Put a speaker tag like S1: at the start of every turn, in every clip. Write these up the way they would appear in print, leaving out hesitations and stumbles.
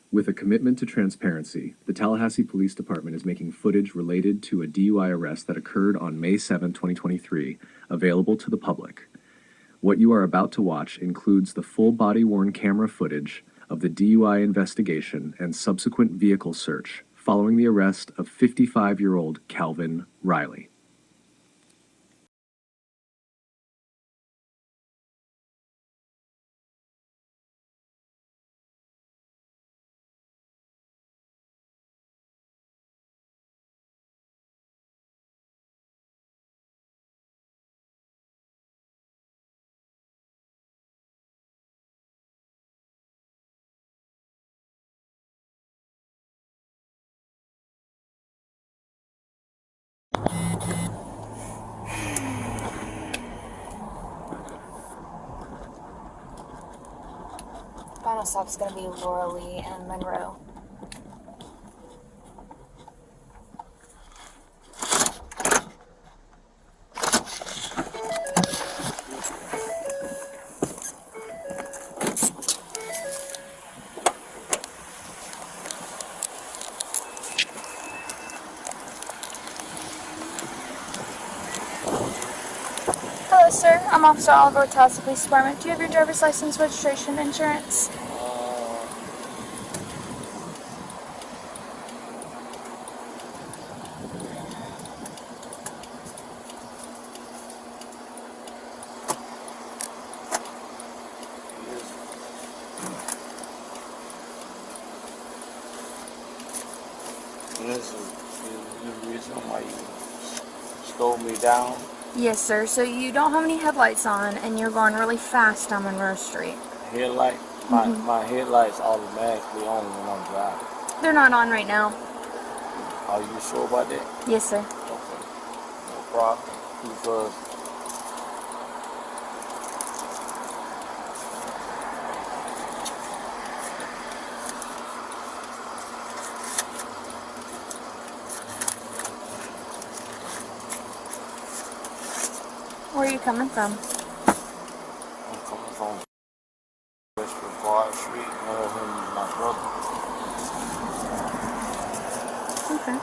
S1: With a commitment to transparency, the Tallahassee Police Department is making footage related to a DUI arrest that occurred on May 7, 2023, available to the public. What you are about to watch includes the full body-worn camera footage of the DUI investigation and subsequent vehicle search following the arrest of 55-year-old Calvin Riley.
S2: Final stop's going to be Laura Lee and Monroe. Hello, sir. I'm Officer Oliver with Tallahassee Police Department. Do you have your driver's license, registration, insurance?
S3: This is the reason why you slowed me down.
S2: Yes, sir. So you don't have any headlights on, and you're going really fast on Monroe Street.
S3: Headlight? My headlights automatically on when I'm driving.
S2: They're not on right now.
S3: Are you sure about that?
S2: Yes, sir.
S3: Okay. No problem. Because
S2: Where are you coming from?
S3: I'm coming from West Brevard Street, him and my brother.
S2: Okay.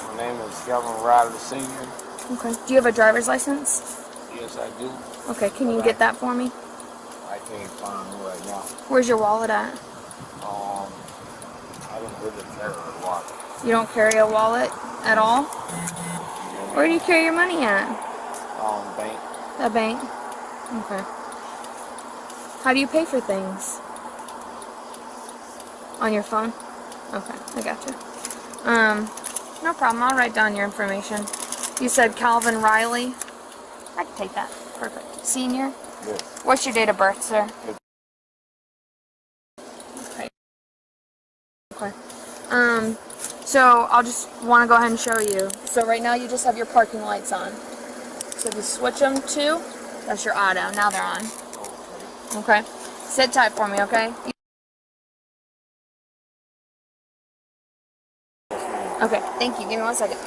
S3: My name is Calvin Riley Sr.
S2: Okay. Do you have a driver's license?
S3: Yes, I do.
S2: Okay. Can you get that for me?
S3: I can't find it right now.
S2: Where's your wallet at?
S3: I don't really carry a wallet.
S2: You don't carry a wallet at all? Where do you carry your money at?
S3: Bank.
S2: A bank? Okay. How do you pay for things? On your phone? Okay, I gotcha. No problem. I'll write down your information. You said Calvin Riley? I can take that. Perfect. Senior?
S3: Yes.
S2: What's your date of birth, sir? Okay. Okay. So I'll just want to go ahead and show you. So right now you just have your parking lights on. So if you switch them to, that's your auto. Now they're on. Okay. Sit tight for me, okay? Okay, thank you. Give me 1 second.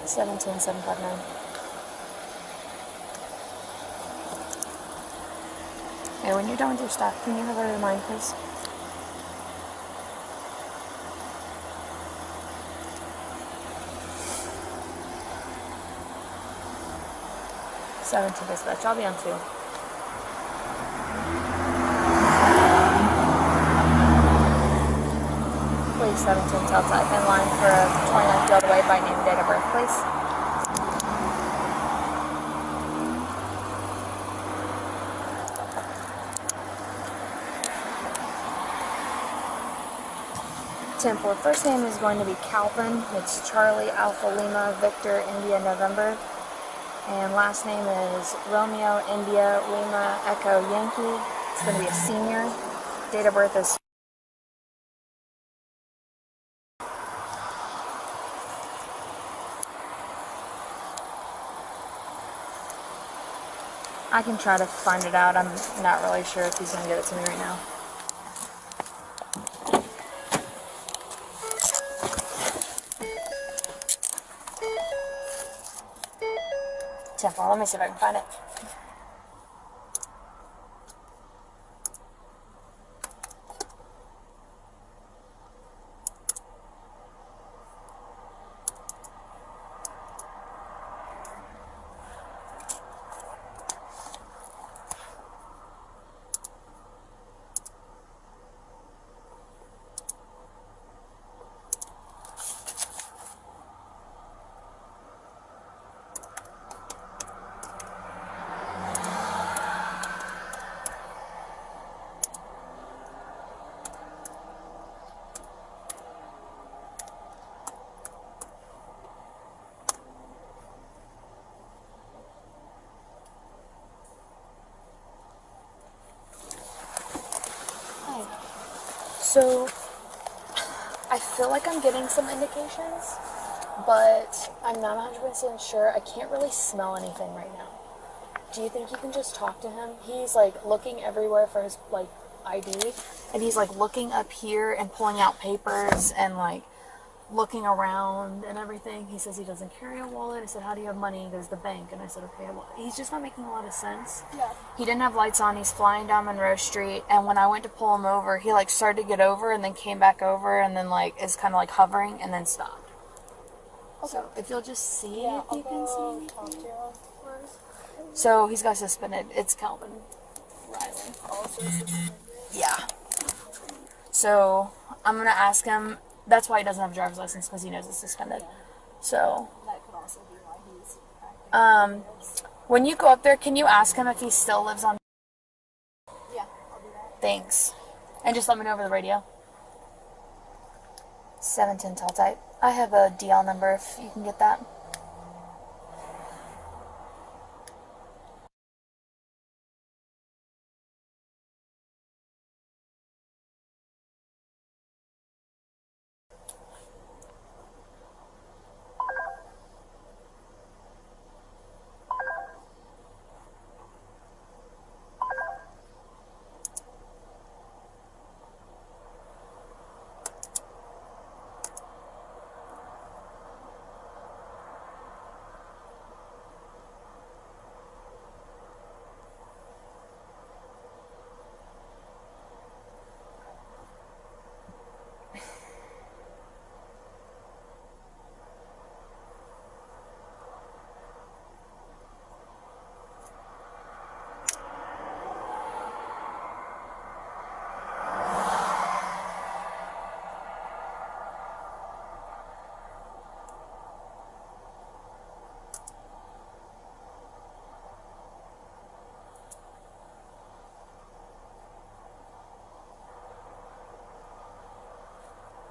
S2: $17,759. Hey, when you're done with your stuff, can you have a remind, please? $17 dispatch. I'll be on 2. Please, 17 Delta. In line for 29th all the way by name and date of birth, please. Temple. First name is going to be Calvin. It's Charlie Alpha Lima Victor India November. And last name is Romeo India Lima Echo Yankee. It's going to be a senior. Date of birth is I can try to find it out. I'm not really sure if he's gonna give it to me right now. Temple, let me see if I can find it. So, I feel like I'm getting some indications, but I'm not 100% sure. I can't really smell anything right now. Do you think you can just talk to him? He's like looking everywhere for his like ID, and he's like looking up here and pulling out papers and like looking around and everything. He says he doesn't carry a wallet. I said, how do you have money? He goes, the bank. And I said, okay, well, he's just not making a lot of sense.
S4: Yeah.
S2: He didn't have lights on. He's flying down Monroe Street. And when I went to pull him over, he like started to get over and then came back over and then like is kind of like hovering and then stopped.
S4: Okay.
S2: So if you'll just see
S4: Yeah,
S2: if you can see anything.
S4: talk to him first.
S2: So he's got suspended. It's Calvin Riley.
S4: Also suspended.
S2: Yeah. So I'm going to ask him. That's why he doesn't have a driver's license, because he knows it's suspended.
S4: Yeah.
S2: So
S4: That could also be why he's acting.
S2: when you go up there, can you ask him if he still lives on?
S4: Yeah, I'll do that.
S2: Thanks. And just let me know over the radio. 710 tall type. I have a DL number if you can get that.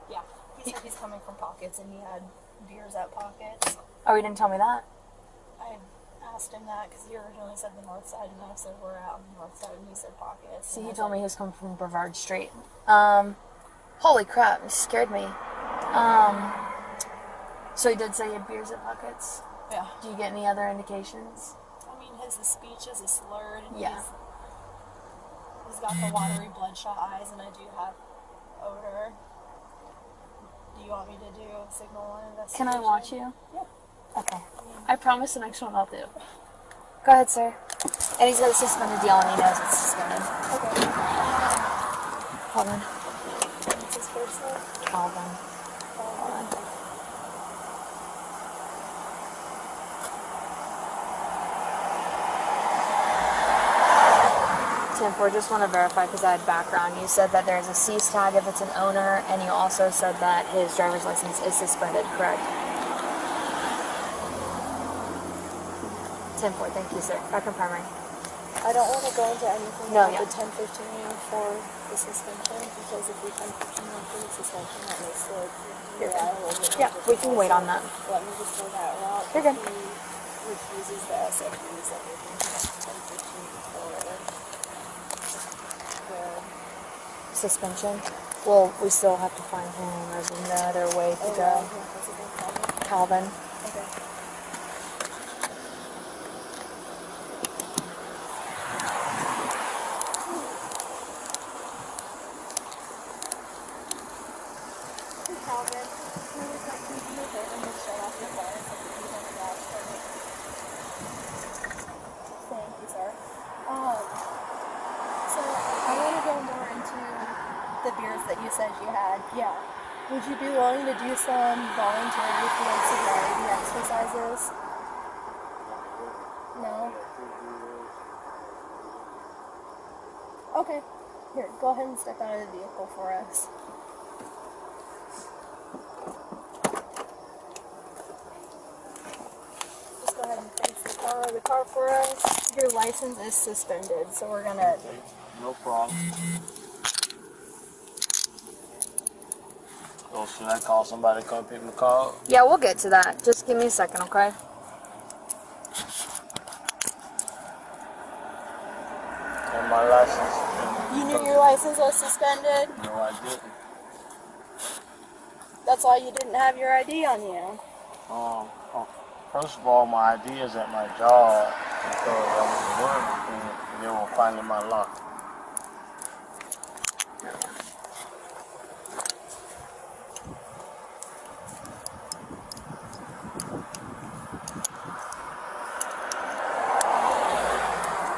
S4: Yeah. He said he's coming from Pockets and he had beers at Pockets.
S2: Oh, he didn't tell me that?
S4: I asked him that because he originally said the north side and I said we're out on the north side and he said Pockets.
S2: See,
S4: And
S2: he
S4: I
S2: told
S4: said,
S2: me he was coming from Brevard Street. Holy crap, it scared me. So he did say he had beers at Pockets.
S4: Yeah.
S2: Do you get any other indications?
S4: I mean, his speech is slurred and
S2: Yeah.
S4: he's got the watery bloodshot eyes and I do have odor. Do you want me to do a signal investigation?
S2: Can I watch you?
S4: Yeah.
S2: Okay. I promise the next one I'll do. Go ahead, sir. And he's got a suspended deal and he knows it's suspended.
S4: Okay.
S2: Hold on.
S4: What's his first name?
S2: Calvin. Hold on. Tim, I just want to verify because I had background. You said that there's a cease tag if it's an owner, and you also said that his driver's license is suspended, correct? Tim, thank you, sir. Back in primary.
S4: I don't want to go into anything
S2: No,
S4: about
S2: yeah.
S4: the 1015 for the suspension because if we 1015 for the suspension, that makes the reliable.
S2: Yeah, we can wait on that.
S4: Let me just go that route.
S2: You're good.
S4: If he refuses the SFUs, then we can have 1015 for the
S2: Suspension. Well, we still have to find him. There's another way to go.
S4: that's a good problem.
S2: Calvin.
S4: Okay. you said you had. Yeah. Would you be willing to do some voluntary field sobriety exercises? No? Okay. Here, go ahead and step out of the vehicle for us. Just go ahead and face the car for us. Your license is suspended, so we're gonna...
S3: No problem. So should I call somebody to come pick my car up?
S2: Yeah, we'll get to that. Just give me a second, okay?
S3: And my license.
S4: You knew your license was suspended?
S3: No, I didn't.
S4: That's why you didn't have your ID on you.
S3: First of all, my ID is at my job because I was at work and they were finding my lock.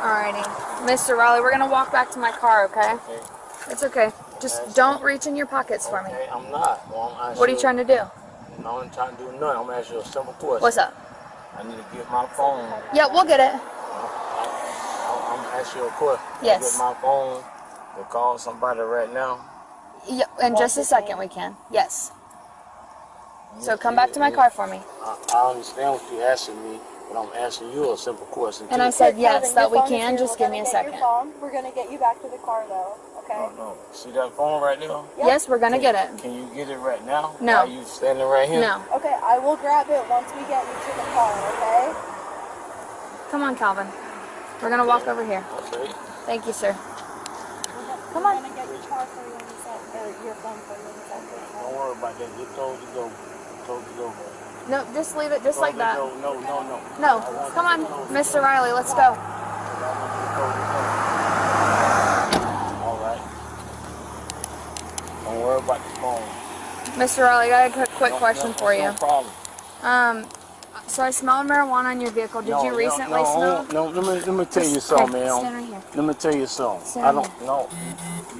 S2: Alrighty. Mr. Raleigh, we're gonna walk back to my car, okay?
S3: Okay.
S2: It's okay. Just don't reach in your pockets for me.
S3: Okay, I'm not. Well,
S2: What are you trying to do?
S3: No, I'm trying to do nothing. I'm gonna ask you a simple question.
S2: What's up?
S3: I need to get my phone.
S2: Yeah, we'll get it.
S3: I'm gonna ask you a question.
S2: Yes.
S3: Get my phone to call somebody right now.
S2: Yeah, in just a second we can. Yes. So come back to my car for me.
S3: I understand what you're asking me, but I'm asking you a simple question.
S2: And
S3: too.
S2: I said yes,
S4: Kevin,
S2: that
S4: your
S2: we
S4: phone is
S2: can.
S4: here.
S2: Just
S4: We're
S2: give me a
S4: gonna get
S2: second.
S4: your phone. We're gonna get you back to the car though, okay?
S3: No. See that phone right there?
S4: Yep.
S2: Yes, we're gonna get it.
S3: Can you get it right now?
S2: No.
S3: Are you standing right here?
S2: No.
S4: Okay, I will grab it once we get you to the car, okay?
S2: Come on, Calvin. We're gonna walk over here.
S3: Okay.
S2: Thank you, sir. Come
S4: We're
S2: on.
S4: gonna get your car for you in a second, or your phone for you in a second.
S3: Don't worry about that. Get told to go. Told to go.
S2: No, just leave it just
S3: Told
S2: like
S3: to
S2: that.
S3: go. No.
S2: No. Come on, Mr. Riley, let's go.
S3: All right. Don't worry about the phone.
S2: Mr. Riley, I got a quick question for you.
S3: No problem.
S2: So I smelled marijuana in your vehicle. Did you recently smell?
S3: No, let me tell you something, man.
S2: Stand right here.
S3: Let me tell you something.
S2: Stand
S3: I
S2: right
S3: don't know.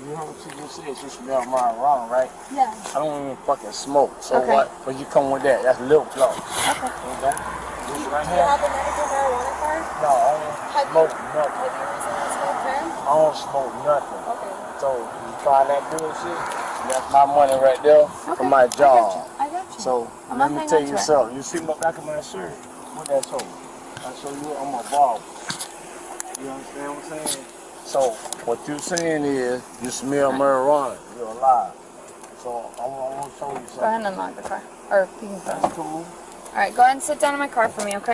S3: You heard what you just said. You smell marijuana, right?
S4: Yeah.
S3: I don't even fucking smoke. So
S2: Okay.
S3: what? When you come with that, that's lip gloss.
S2: Okay.
S3: Okay? This right
S4: Do you
S3: here.
S4: have a medical marijuana card?
S3: No, I don't smoke nothing.
S4: Have you recently smoked pen?
S3: I don't smoke nothing.
S4: Okay.
S3: So you find that bullshit, that's my money right there for
S2: Okay.
S3: my job.
S2: I got you.
S3: So
S2: I'm
S3: let
S2: not
S3: me
S2: hanging
S3: tell
S2: on
S3: you
S2: to it.
S3: something. You see my back of my shirt? What that show? I show you I'm a ball. You understand what I'm saying? So what you're saying is you smell marijuana. You're alive. So I want to show you something.
S2: Go ahead and unlock the car. Or you can
S3: That's
S2: close.
S3: cool.
S2: Alright, go ahead and sit down in my car for me, okay?